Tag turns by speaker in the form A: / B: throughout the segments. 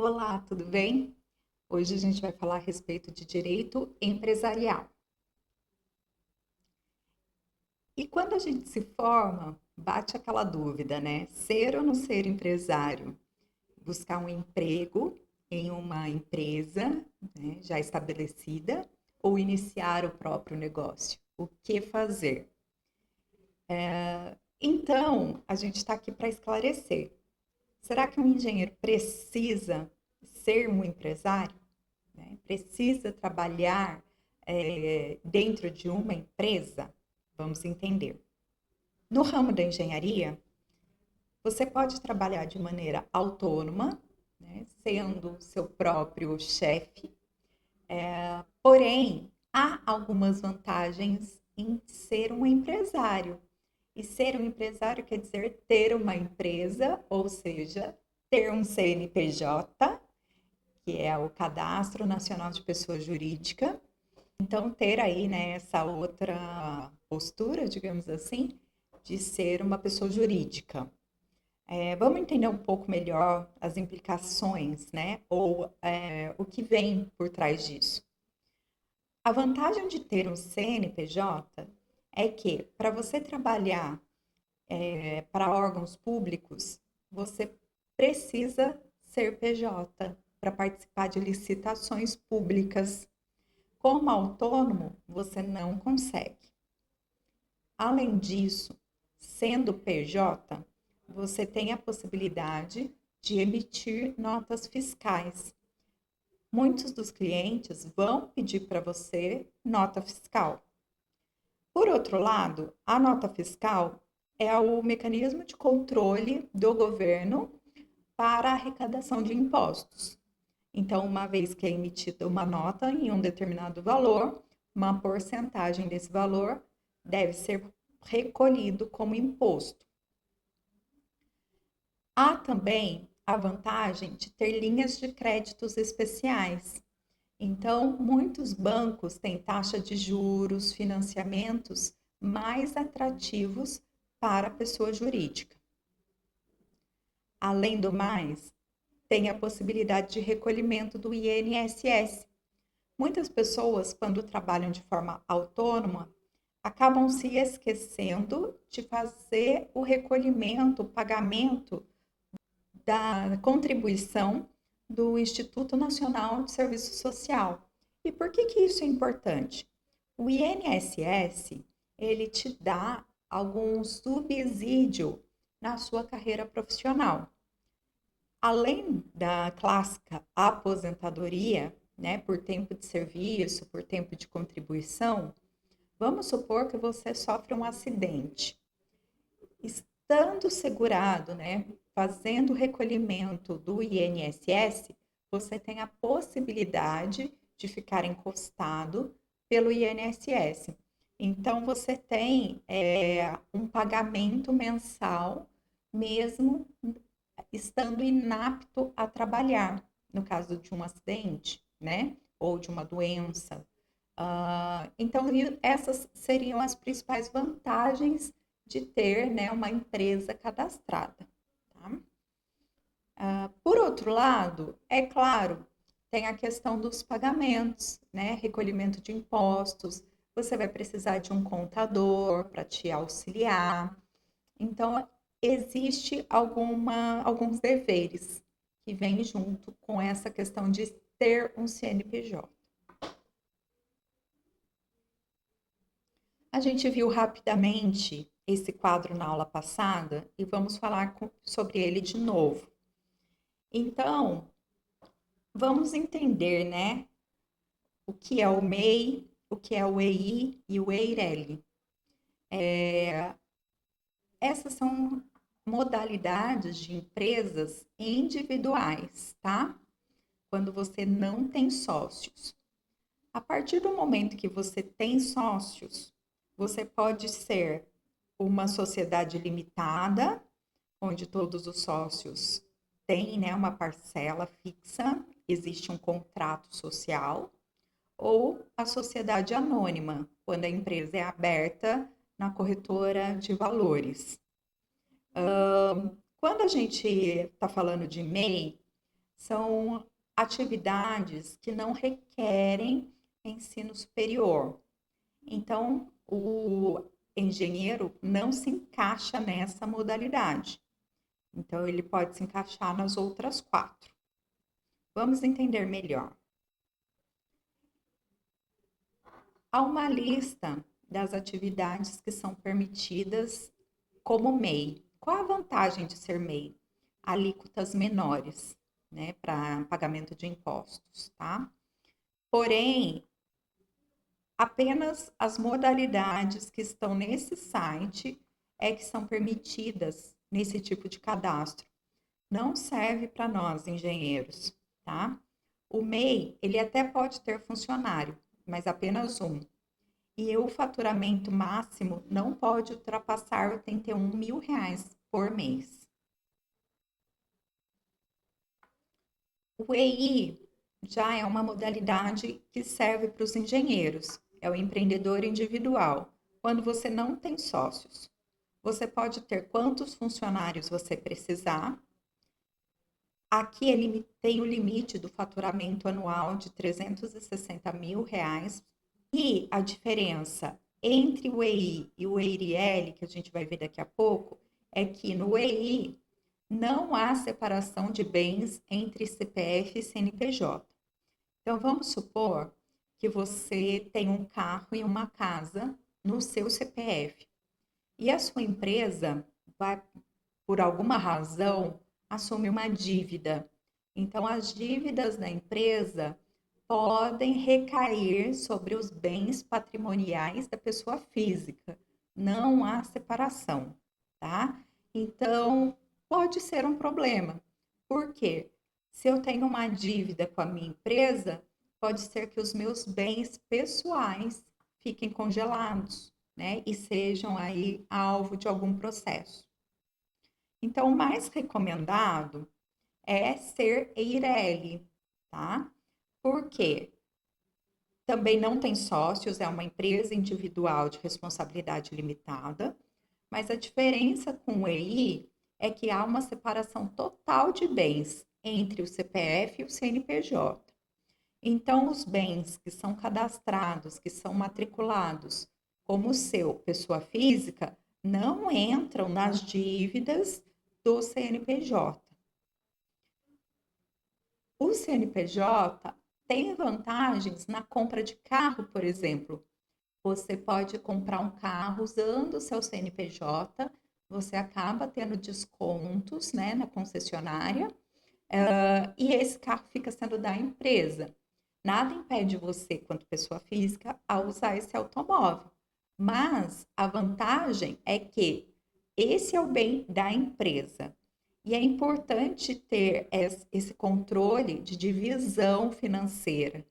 A: Olá, tudo bem? Hoje a gente vai falar a respeito de direito empresarial. E quando a gente se forma, bate aquela dúvida, né? Ser ou não ser empresário? Buscar um emprego em uma empresa, né, já estabelecida ou iniciar o próprio negócio? O que fazer? Então, a gente está aqui para esclarecer. Será que um engenheiro precisa ser um empresário? Né? Precisa trabalhar dentro de uma empresa? Vamos entender. No ramo da engenharia, você pode trabalhar de maneira autônoma, né, sendo seu próprio chefe, porém, há algumas vantagens em ser um empresário. E ser um empresário quer dizer ter uma empresa, ou seja, ter um CNPJ, que é o Cadastro Nacional de Pessoa Jurídica. Então, ter aí, né, essa outra postura, digamos assim, de ser uma pessoa jurídica. Vamos entender um pouco melhor as implicações, né, ou o que vem por trás disso. A vantagem de ter um CNPJ é que, para você trabalhar para órgãos públicos, você precisa ser PJ para participar de licitações públicas. Como autônomo, você não consegue. Além disso, sendo PJ, você tem a possibilidade de emitir notas fiscais. Muitos dos clientes vão pedir para você nota fiscal. Por outro lado, a nota fiscal é o mecanismo de controle do governo para a arrecadação de impostos. Então, uma vez que é emitida uma nota em um determinado valor, uma porcentagem desse valor deve ser recolhido como imposto. Há também a vantagem de ter linhas de créditos especiais. Então, muitos bancos têm taxa de juros, financiamentos mais atrativos para a pessoa jurídica. Além do mais, tem a possibilidade de recolhimento do INSS. Muitas pessoas, quando trabalham de forma autônoma, acabam se esquecendo de fazer o recolhimento, o pagamento da contribuição do Instituto Nacional de Serviço Social. E por que isso é importante? O INSS, ele te dá algum subsídio na sua carreira profissional. Além da clássica aposentadoria, né, por tempo de serviço, por tempo de contribuição, vamos supor que você sofre um acidente. Estando segurado, né, fazendo o recolhimento do INSS, você tem a possibilidade de ficar encostado pelo INSS. Então, você tem um pagamento mensal, mesmo estando inapto a trabalhar, no caso de um acidente, né? Ou de uma doença. Então, essas seriam as principais vantagens de ter, né, uma empresa cadastrada. Tá? Por outro lado, é claro, tem a questão dos pagamentos, né? Recolhimento de impostos. Você vai precisar de um contador para te auxiliar. Então, existe alguns deveres que vêm junto com essa questão de ter um CNPJ. A gente viu rapidamente esse quadro na aula passada e vamos falar sobre ele de novo. Então, vamos entender, né, o que é o MEI, o que é o EI e o EIRELI. Essas são modalidades de empresas individuais, tá? Quando você não tem sócios. A partir do momento que você tem sócios, você pode ser uma sociedade limitada, onde todos os sócios têm, né, uma parcela fixa, existe um contrato social, ou a sociedade anônima, quando a empresa é aberta na corretora de valores. Quando a gente está falando de MEI, são atividades que não requerem ensino superior. Então, o engenheiro não se encaixa nessa modalidade. Então, ele pode se encaixar nas outras quatro. Vamos entender melhor. Há uma lista das atividades que são permitidas como MEI. Qual a vantagem de ser MEI? Alíquotas menores, né, para pagamento de impostos, tá? Porém, apenas as modalidades que estão nesse site é que são permitidas nesse tipo de cadastro. Não serve para nós, engenheiros, tá? O MEI, ele até pode ter funcionário, mas apenas um. E o faturamento máximo não pode ultrapassar R$ 81.000 por mês. O EI já é uma modalidade que serve para os engenheiros, é o empreendedor individual, quando você não tem sócios. Você pode ter quantos funcionários você precisar. Aqui ele tem o limite do faturamento anual de R$ 360.000. E a diferença entre o EI e o EIRL, que a gente vai ver daqui a pouco, é que no EI não há separação de bens entre CPF e CNPJ. Então, vamos supor que você tem um carro e uma casa no seu CPF. E a sua empresa vai, por alguma razão, assumir uma dívida. Então, as dívidas da empresa podem recair sobre os bens patrimoniais da pessoa física. Não há separação, tá? Então, pode ser um problema. Por quê? Se eu tenho uma dívida com a minha empresa, pode ser que os meus bens pessoais fiquem congelados, né? E sejam aí alvo de algum processo. Então, o mais recomendado é ser EIRELI, tá? Por quê? Também não tem sócios, é uma empresa individual de responsabilidade limitada, mas a diferença com o EI é que há uma separação total de bens entre o CPF e o CNPJ. Então, os bens que são cadastrados, que são matriculados como seu, pessoa física, não entram nas dívidas do CNPJ. O CNPJ tem vantagens na compra de carro, por exemplo. Você pode comprar um carro usando o seu CNPJ, você acaba tendo descontos, né, na concessionária, e esse carro fica sendo da empresa. Nada impede você, quanto pessoa física, a usar esse automóvel. Mas a vantagem é que esse é o bem da empresa. E é importante ter esse controle de divisão financeira.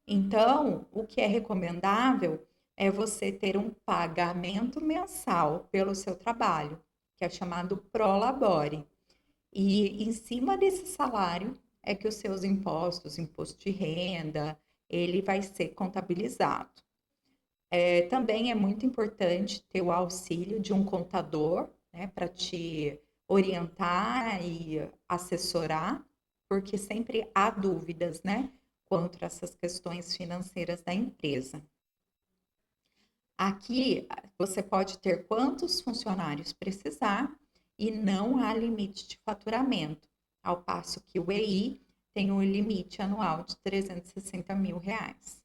A: Então, o que é recomendável é você ter um pagamento mensal pelo seu trabalho, que é chamado prolabore. E em cima desse salário é que os seus impostos, imposto de renda, ele vai ser contabilizado. Também é muito importante ter o auxílio de um contador, né, para te orientar e assessorar, porque sempre há dúvidas, né, quanto a essas questões financeiras da empresa. Aqui você pode ter quantos funcionários precisar e não há limite de faturamento, ao passo que o EI tem um limite anual de R$ 360.000.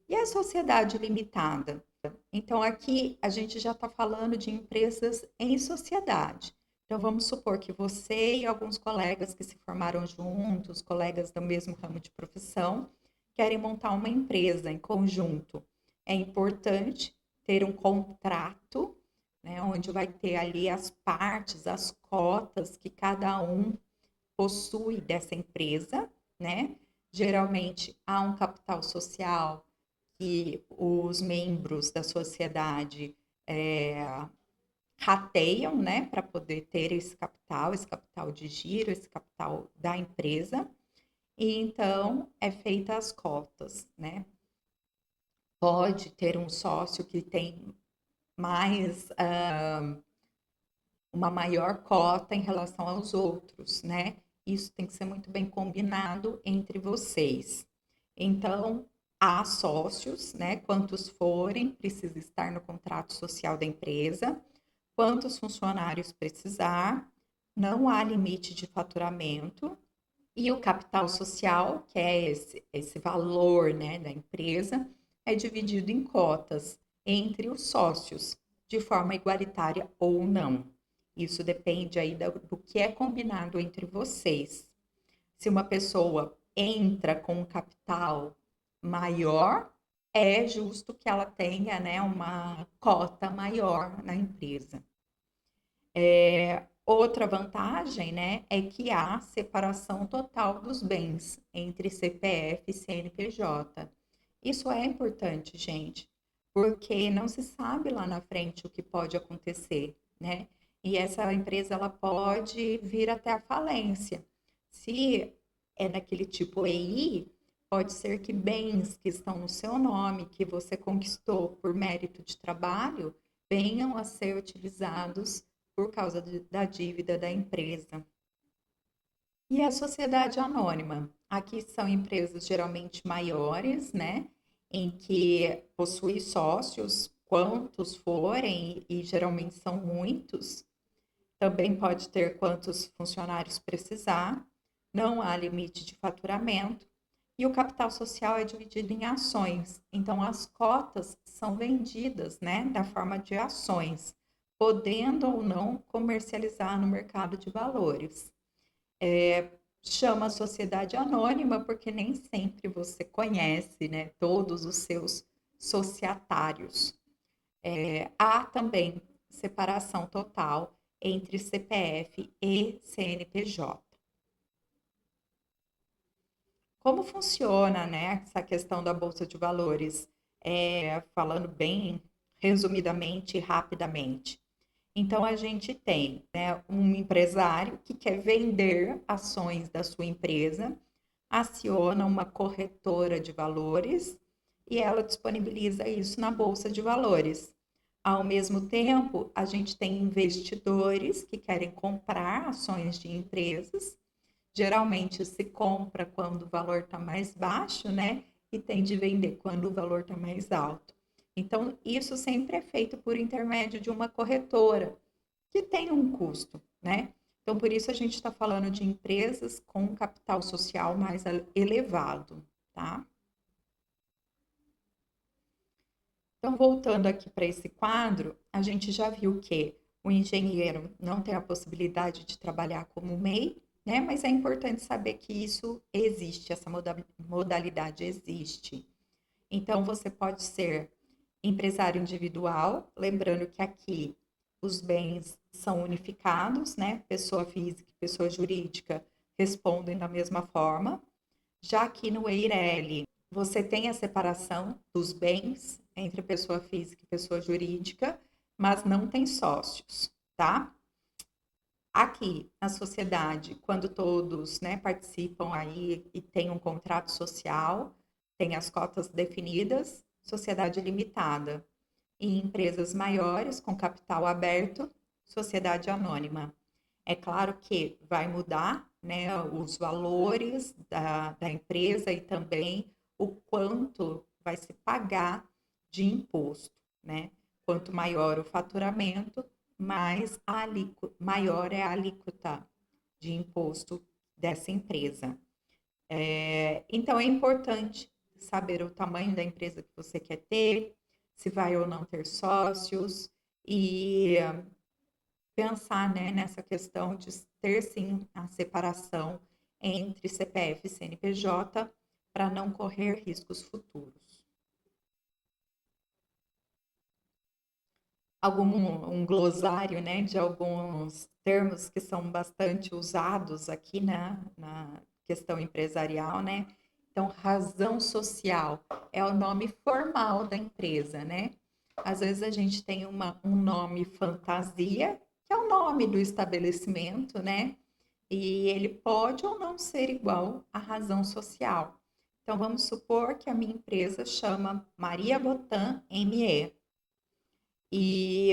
A: E a sociedade limitada? Então, aqui a gente já está falando de empresas em sociedade. Então, vamos supor que você e alguns colegas que se formaram juntos, colegas do mesmo ramo de profissão, querem montar uma empresa em conjunto. É importante ter um contrato, né, onde vai ter ali as partes, as cotas que cada um possui dessa empresa, né? Geralmente há um capital social que os membros da sociedade rateiam, né, para poder ter esse capital de giro, esse capital da empresa, e então é feita as cotas, né? Pode ter um sócio que tem mais uma maior cota em relação aos outros, né? Isso tem que ser muito bem combinado entre vocês. Então, há sócios, né? Quantos forem, precisa estar no contrato social da empresa, quantos funcionários precisar, não há limite de faturamento, e o capital social, que é esse valor, né, da empresa, é dividido em cotas entre os sócios, de forma igualitária ou não. Isso depende aí do que é combinado entre vocês. Se uma pessoa entra com um capital maior, é justo que ela tenha, né, uma cota maior na empresa. Outra vantagem, né, é que há separação total dos bens entre CPF e CNPJ. Isso é importante, gente, porque não se sabe lá na frente o que pode acontecer, né? E essa empresa ela pode vir até a falência. Se é daquele tipo EI, pode ser que bens que estão no seu nome, que você conquistou por mérito de trabalho, venham a ser utilizados por causa da dívida da empresa. E a sociedade anônima? Aqui são empresas geralmente maiores, né? Em que possui sócios, quantos forem, e geralmente são muitos. Também pode ter quantos funcionários precisar. Não há limite de faturamento. E o capital social é dividido em ações. Então, as cotas são vendidas, né, da forma de ações, podendo ou não comercializar no mercado de valores. Chama sociedade anônima porque nem sempre você conhece, né, todos os seus societários. Há também separação total entre CPF e CNPJ. Como funciona, né, essa questão da Bolsa de Valores? Falando bem resumidamente e rapidamente. Então, a gente tem, né, um empresário que quer vender ações da sua empresa, aciona uma corretora de valores e ela disponibiliza isso na Bolsa de Valores. Ao mesmo tempo, a gente tem investidores que querem comprar ações de empresas. Geralmente se compra quando o valor está mais baixo, né? E tem de vender quando o valor está mais alto. Então, isso sempre é feito por intermédio de uma corretora, que tem um custo, né? Então, por isso a gente está falando de empresas com um capital social mais elevado, tá? Então, voltando aqui para esse quadro, a gente já viu que o engenheiro não tem a possibilidade de trabalhar como MEI, né? Mas é importante saber que isso existe, essa modalidade existe. Então, você pode ser empresário individual, lembrando que aqui os bens são unificados, né? Pessoa física e pessoa jurídica respondem da mesma forma. Já aqui no EIRELI, você tem a separação dos bens entre pessoa física e pessoa jurídica, mas não tem sócios, tá? Aqui na sociedade, quando todos, né, participam aí e tem um contrato social, tem as cotas definidas, sociedade limitada. E empresas maiores, com capital aberto, sociedade anônima. É claro que vai mudar, né, os valores da empresa e também o quanto vai se pagar de imposto, né? Quanto maior o faturamento, maior é a alíquota de imposto dessa empresa. Então, é importante saber o tamanho da empresa que você quer ter, se vai ou não ter sócios, e pensar, né, nessa questão de ter sim a separação entre CPF e CNPJ para não correr riscos futuros. Um glossário, né, de alguns termos que são bastante usados aqui na questão empresarial, né? Então, razão social é o nome formal da empresa, né? Às vezes a gente tem um nome fantasia, que é o nome do estabelecimento, né? E ele pode ou não ser igual à razão social. Então, vamos supor que a minha empresa chama Maria Botan ME. E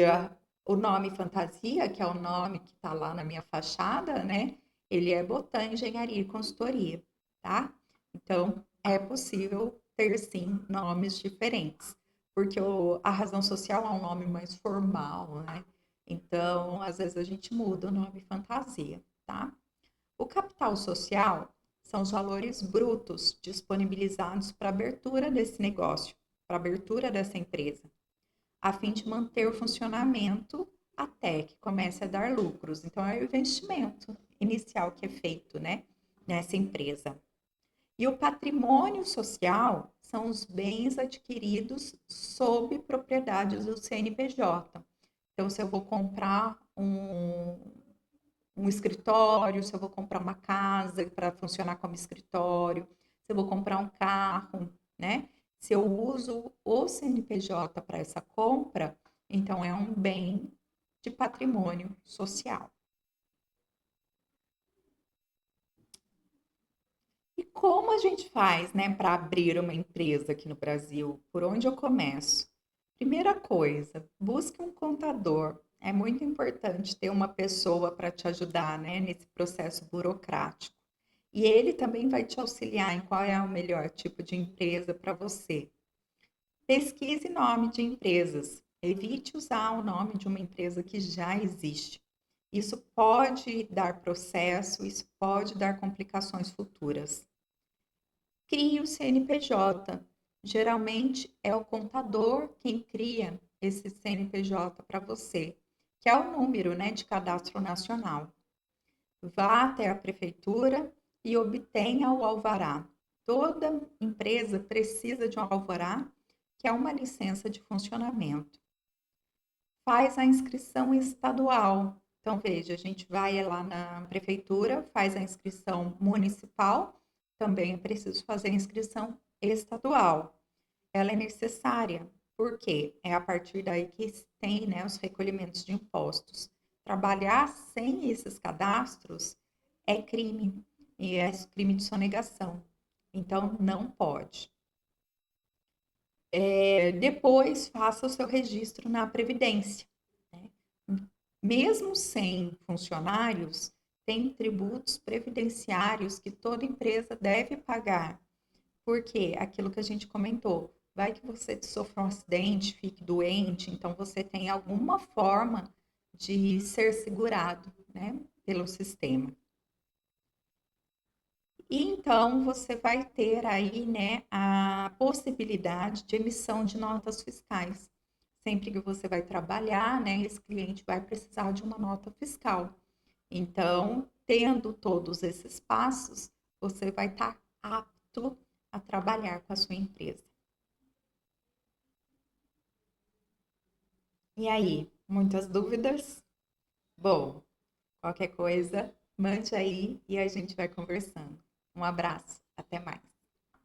A: O nome fantasia, que é o nome que está lá na minha fachada, né? Ele é Botan Engenharia e Consultoria, tá? Então, é possível ter sim nomes diferentes, porque a razão social é um nome mais formal, né? Então, às vezes a gente muda o nome fantasia, tá? O capital social são os valores brutos disponibilizados para abertura desse negócio, para abertura dessa empresa, a fim de manter o funcionamento até que comece a dar lucros. Então, é o investimento inicial que é feito, né, nessa empresa. E o patrimônio social são os bens adquiridos sob propriedade do CNPJ. Então, se eu vou comprar um escritório, se eu vou comprar uma casa para funcionar como escritório, se eu vou comprar um carro, né? Se eu uso o CNPJ para essa compra, então é um bem de patrimônio social. E como a gente faz, né, para abrir uma empresa aqui no Brasil? Por onde eu começo? Primeira coisa, busque um contador. É muito importante ter uma pessoa para te ajudar, né, nesse processo burocrático. E ele também vai te auxiliar em qual é o melhor tipo de empresa para você. Pesquise nome de empresas. Evite usar o nome de uma empresa que já existe. Isso pode dar processo, isso pode dar complicações futuras. Crie o CNPJ. Geralmente é o contador quem cria esse CNPJ para você, que é o número, né, de cadastro nacional. Vá até a prefeitura e obtenha o alvará. Toda empresa precisa de um alvará, que é uma licença de funcionamento. Faz a inscrição estadual. Então, veja, a gente vai lá na prefeitura, faz a inscrição municipal, também é preciso fazer a inscrição estadual. Ela é necessária, porque é a partir daí que tem, né, os recolhimentos de impostos. Trabalhar sem esses cadastros é crime, e é crime de sonegação. Então, não pode. Depois, faça o seu registro na Previdência. Né? Mesmo sem funcionários, tem tributos previdenciários que toda empresa deve pagar. Porque aquilo que a gente comentou, vai que você sofra um acidente, fique doente, então você tem alguma forma de ser segurado, né, pelo sistema. E então você vai ter aí, né, a possibilidade de emissão de notas fiscais. Sempre que você vai trabalhar, né, esse cliente vai precisar de uma nota fiscal. Então, tendo todos esses passos, você vai estar apto a trabalhar com a sua empresa. E aí, muitas dúvidas? Bom, qualquer coisa, mande aí e a gente vai conversando. Um abraço, até mais.